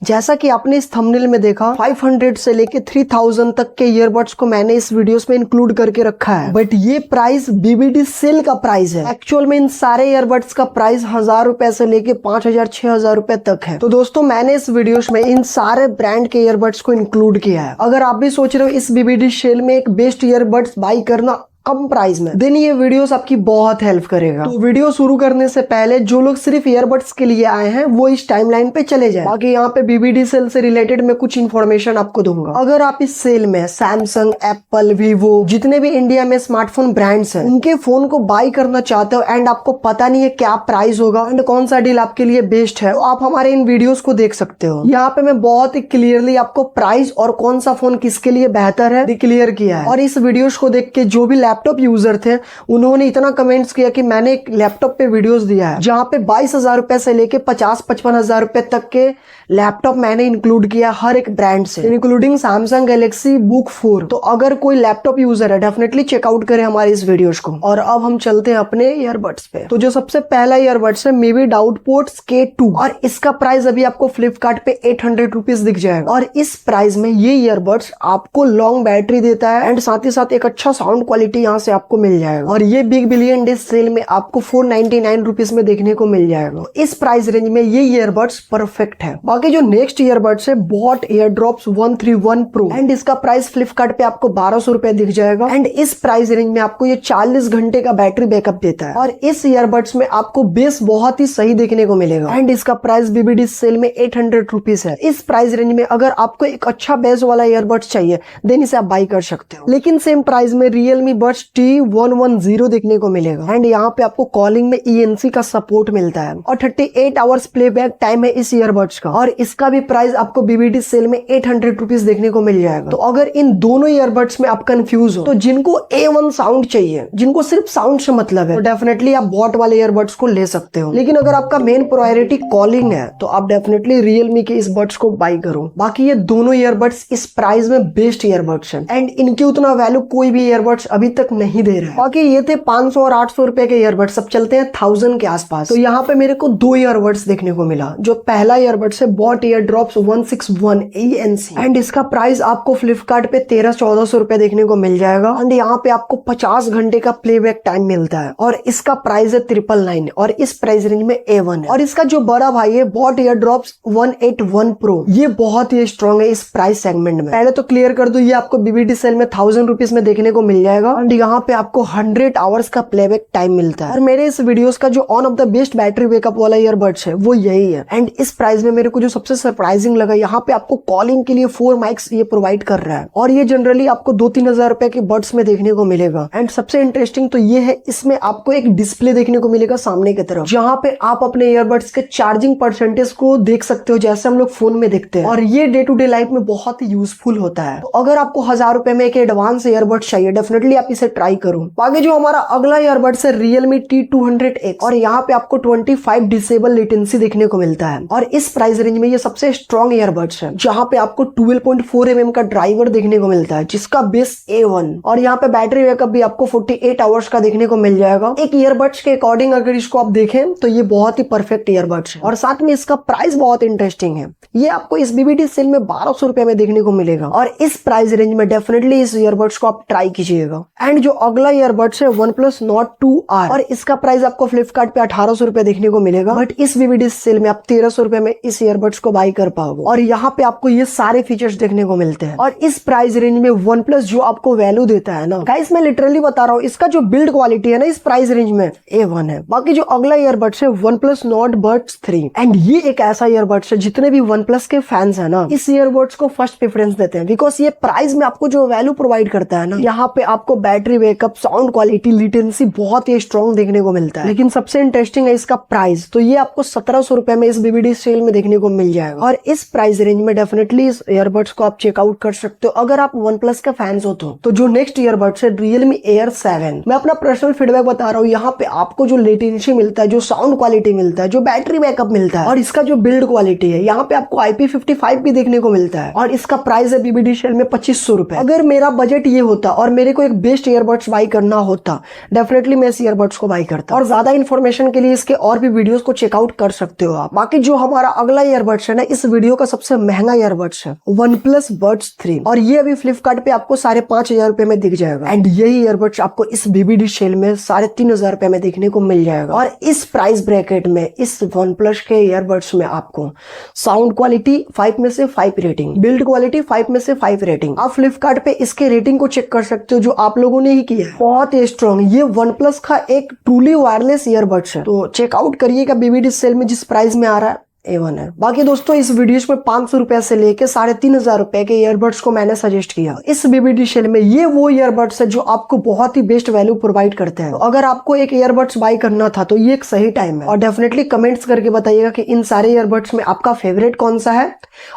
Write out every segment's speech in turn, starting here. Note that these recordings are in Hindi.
जैसा कि आपने इस थंबनेल में देखा 500 से लेके 3000 तक के ईयरबड्स को मैंने इस वीडियोस में इंक्लूड करके रखा है, बट ये प्राइस बीबीडी सेल का प्राइस है। एक्चुअल में इन सारे ईयरबड्स का प्राइस 1000 रुपए से लेके 5000 6000 रुपए तक है। तो दोस्तों मैंने इस वीडियोस में इन सारे ब्रांड के ईयरबड्स को इंक्लूड किया है। अगर आप भी सोच रहे हो इस बीबीडी सेल में एक बेस्ट ईयरबड्स बाई करना कम प्राइस में, देन ये वीडियोस आपकी बहुत हेल्प करेगा। तो वीडियो शुरू करने से पहले जो लोग सिर्फ ईयरबड्स के लिए आए हैं वो इस टाइमलाइन पे चले जाएं। बाकी यहाँ पे बीबीडी सेल से रिलेटेड मैं कुछ इन्फॉर्मेशन आपको दूंगा। अगर आप इस सेल में सैमसंग, एप्पल, वीवो, जितने भी इंडिया में स्मार्टफोन ब्रांड्स हैं उनके फोन को बाई करना चाहते हो एंड आपको पता नहीं है क्या प्राइस होगा एंड कौन सा डील आपके लिए बेस्ट है, तो आप हमारे इन वीडियोस को देख सकते हो। यहाँ पे मैं बहुत ही क्लियरली आपको प्राइस और कौन सा फोन किसके लिए बेहतर है क्लियर किया है। और इस वीडियोस को देख के जो भी लैपटॉप यूजर थे उन्होंने इतना कमेंट्स किया कि मैंने एक लैपटॉप पे वीडियोस दिया है जहां पे 22,000 रुपए से लेके 50-55,000 रुपए तक के लैपटॉप मैंने इंक्लूड किया हर एक ब्रांड से, इंक्लूडिंग सैमसंग गैलेक्सी बुक 4। तो अगर कोई लैपटॉप यूजर है डेफिनेटली चेकआउट करे हमारे इस वीडियोस को। और अब हम चलते हैं अपने ईयरबड्स पे। तो जो सबसे पहला ईयरबड्स है मेबी डाउटपोर्ट्स K2 और इसका प्राइस अभी आपको फ्लिपकार्ट पे 800 रुपीज दिख जाएगा। और इस प्राइस में ये ईयरबड्स आपको लॉन्ग बैटरी देता है एंड साथ ही साथ एक अच्छा साउंड क्वालिटी यहाँ से आपको मिल जाएगा। और ये बिग बिलियन डे सेल में आपको 499 रुपीज में देखने को मिल जाएगा। तो इस प्राइस रेंज में ये ईयरबड्स परफेक्ट है। बाकी जो नेक्स्ट ईयरबड्स है बॉट ईयरड्रॉप्स 131 प्रो एंड इसका प्राइस फ्लिपकार्ट पे आपको 1200 रुपए दिख जाएगा एंड इस प्राइस रेंज में आपको ये 40 घंटे का बैटरी बैकअप देता है। और इस ईयरबड्स में आपको बेस बहुत ही सही देखने को मिलेगा एंड इसका प्राइस बीबीडी सेल में 800 रुपीज है। इस प्राइस रेंज में अगर आपको एक अच्छा बेस वाला ईयरबड्स चाहिए देन इसे आप बाई कर सकते हो। लेकिन सेम प्राइस में रियलमी बड्स T110 देखने को मिलेगा एंड यहाँ पे आपको कॉलिंग में ENC का सपोर्ट मिलता है और 38 आवर्स प्लेबैक टाइम है इस ईयरबड्स का। और इसका भी प्राइस आपको बीबीडी सेल में 800 रुपीज देखने को मिल जाएगा। तो अगर इन दोनों ईयरबड्स में आप कंफ्यूज हो तो जिनको A1 साउंड चाहिए, जिनको सिर्फ साउंड से मतलब है, तो डेफिनेटली आप बॉट वाले ईयरबड्स को ले सकते हो। लेकिन अगर आपका मेन प्रायोरिटी कॉलिंग है तो आप डेफिनेटली रियलमी के इस बड्स को बाई करो। बाकी ये दोनों ईयरबड्स इस प्राइस में बेस्ट ईयरबड्स है एंड इनके उतना वैल्यू कोई भी ईयरबड्स अभी तक नहीं दे रहा है। बाकी ये थे 500 और 800 रुपए के ईयरबड्स। अब चलते हैं 1000 के आसपास। तो यहाँ पे मेरे को दो ईयरबड्स देखने को मिला। जो पहला ईयरबड्स है बॉट ईयरड्रॉप्स 161 ANC एंड इसका प्राइस आपको फ्लिपकार्ट पे 1300-1400 रुपए देखने को मिल जाएगा एंड यहाँ पे आपको 50 घंटे का प्लेबैक टाइम मिलता है और इसका प्राइस है 999 और इस प्राइस रेंज में A1 है। और इसका जो बड़ा भाई है बॉट ईयरड्रॉप्स 181 प्रो, ये बहुत ही स्ट्रॉन्ग है इस प्राइस सेगमेंट में। पहले तो क्लियर कर दूं, ये आपको बीबीडी सेल में 1000 रुपीज में देखने को मिल जाएगा एंड यहाँ पे आपको 100 आवर्स का प्लेबैक टाइम मिलता है। और मेरे इस वीडियोस का जो one of the best battery backup वाला ईयरबड्स है वो यही है एंड इस प्राइस में मेरे को जो सबसे सरप्राइजिंग लगा, यहाँ पे आपको कॉलिंग के लिए 4 माइक्स ये प्रोवाइड कर रहा है और ये जनरली आपको 2-3 हजार रुपए के बड्स में देखने को मिलेगा। एंड सबसे इंटरेस्टिंग तो ये है, इसमें आपको एक डिस्प्ले देखने को मिलेगा सामने की तरफ, जहाँ पे आप अपने ईयरबड्स के चार्जिंग परसेंटेज को देख सकते हो जैसे हम लोग फोन में देखते हैं। और ये डे टू डे लाइफ में बहुत ही यूजफुल होता है। तो अगर आपको 1000 रुपए में एक एडवांस ईयरबड्स चाहिए डेफिनेटली आप इसे ट्राई करो। आगे जो हमारा अगला ईयरबड्स है Realme T200X और यहाँ पे आपको 25 डिसेबल लेटेंसी देखने को मिलता है और इस प्राइस रेंज में ये सबसे स्ट्रॉन्ग ईयरबड्स है, जहाँ पे आपको 12.4 mm का ड्राइवर देखने को मिलता है जिसका बेस A1 और यहाँ पे बैटरी बैकअप भी आपको 48 आवर्स का देखने को मिल जाएगा। एक ईयरबड्स के अकॉर्डिंग अगर इसको आप देखें तो ये बहुत ही परफेक्ट ईयरबड्स है और साथ में इसका प्राइस बहुत इंटरेस्टिंग है। ये आपको इस बीबीडी सेल में 1200 रुपए में देखने को मिलेगा और इस प्राइस रेंज में डेफिनेटली इस ईयरबड्स को आप ट्राई कीजिएगा। एंड जो अगला ईयरबड्स है OnePlus Nord 2R और इसका प्राइस आपको फ्लिपकार्ट पे 1800 रुपए देखने को मिलेगा, बट इस बीबीडी सेल में आप 1300 रुपए में इस ईयरबड्स को बाई कर पाओगे और यहाँ पे आपको ये सारे फीचर्स देखने को मिलते हैं। और इस प्राइस रेंज में OnePlus जो आपको वैल्यू देता है ना गाइस, मैं लिटरली बता रहा हूँ, इसका जो बिल्ड क्वालिटी है ना इस प्राइस रेंज में A1 है। बाकी जो अगला ईयरबड्स है OnePlus Nord Buds 3 एंड ये एक ऐसा ईयरबड्स है जितने भी OnePlus के फैंस है ना इस ईयरबड्स को फर्स्ट प्रेफरेंस देते हैं, बिकॉज ये प्राइस में आपको जो वैल्यू प्रोवाइड करता है ना, यहाँ पे आपको battery backup, sound quality, latency बहुत ही स्ट्रॉन्ग देखने को मिलता है। लेकिन सबसे इंटरेस्टिंग है इसका प्राइस, तो ये आपको 1700 रुपए में इस बीबीडी सेल में देखने को मिल जाएगा और इस प्राइस रेंज में डेफिनेटली इस ईयरबड्स को आप चेकआउट कर सकते हो अगर आप OnePlus के फैंस हो तो जो नेक्स्ट ईयरबड्स है Realme Air 7। मैं अपना पर्सनल फीडबैक बता रहा हूँ, यहाँ पे आपको जो लेटेंसी मिलता है, जो साउंड क्वालिटी मिलता है, जो बैटरी बैकअप मिलता है और इसका जो बिल्ड क्वालिटी है, यहाँ पे आपको IP55 भी देखने को मिलता है और इसका प्राइस है बीबीडी सेल में 2500 रुपए। अगर मेरा बजट ये होता और मेरे को एक बेस्ट बेस्ट ईयरबड्स बाई करना होता, डेफिनेटली मैं इस ईयरबड्स को बाई करता। और ज्यादा इन्फॉर्मेशन के लिए इसके और भी वीडियोस को चेकआउट कर सकते हो आप। बाकी जो हमारा अगला ईयरबड्स है ना, इस वीडियो का सबसे महंगा ईयरबड्स है OnePlus Buds 3, और ये अभी फ्लिपकार्ट पे आपको 5,500 रुपए में दिख जाएगा। एंड यही ईयरबड्स आपको इस BBD सेल में 3,500 रुपए में देखने को मिल जाएगा। और इस प्राइस ब्रैकेट में इस OnePlus के ईयरबड्स में आपको साउंड क्वालिटी 5 में से 5 रेटिंग, बिल्ड क्वालिटी 5 में से 5 रेटिंग। आप फ्लिपकार्ट पे इसके रेटिंग को चेक कर सकते हो, जो आप लोगों ने ही किया है, बहुत ही स्ट्रॉन्ग। ये OnePlus का एक ट्रूली वायरलेस ईयरबड्स है, तो चेकआउट करिएगा। BBD सेल में जिस प्राइस में आ रहा है A1 है। बाकी दोस्तों इस वीडियोस में 500 रुपए से लेके 3,500 रुपए के ईयरबड्स को मैंने सजेस्ट किया। इस BBD सेल में ये वो ईयरबड्स है जो आपको बहुत ही बेस्ट वैल्यू प्रोवाइड करते हैं। तो अगर आपको एक ईयरबड्स बाय करना था तो ये एक सही टाइम है। और डेफिनेटली कमेंट्स करके बताइएगा कि इन सारे ईयरबड्स में आपका फेवरेट कौन सा है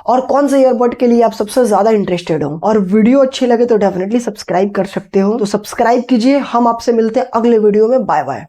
और कौन से ईयरबड के लिए आप सबसे ज्यादा इंटरेस्टेड हो। और वीडियो अच्छी लगे तो डेफिनेटली सब्सक्राइब कर सकते हो, तो सब्सक्राइब कीजिए। हम आपसे मिलते हैं अगले वीडियो में। Bye bye.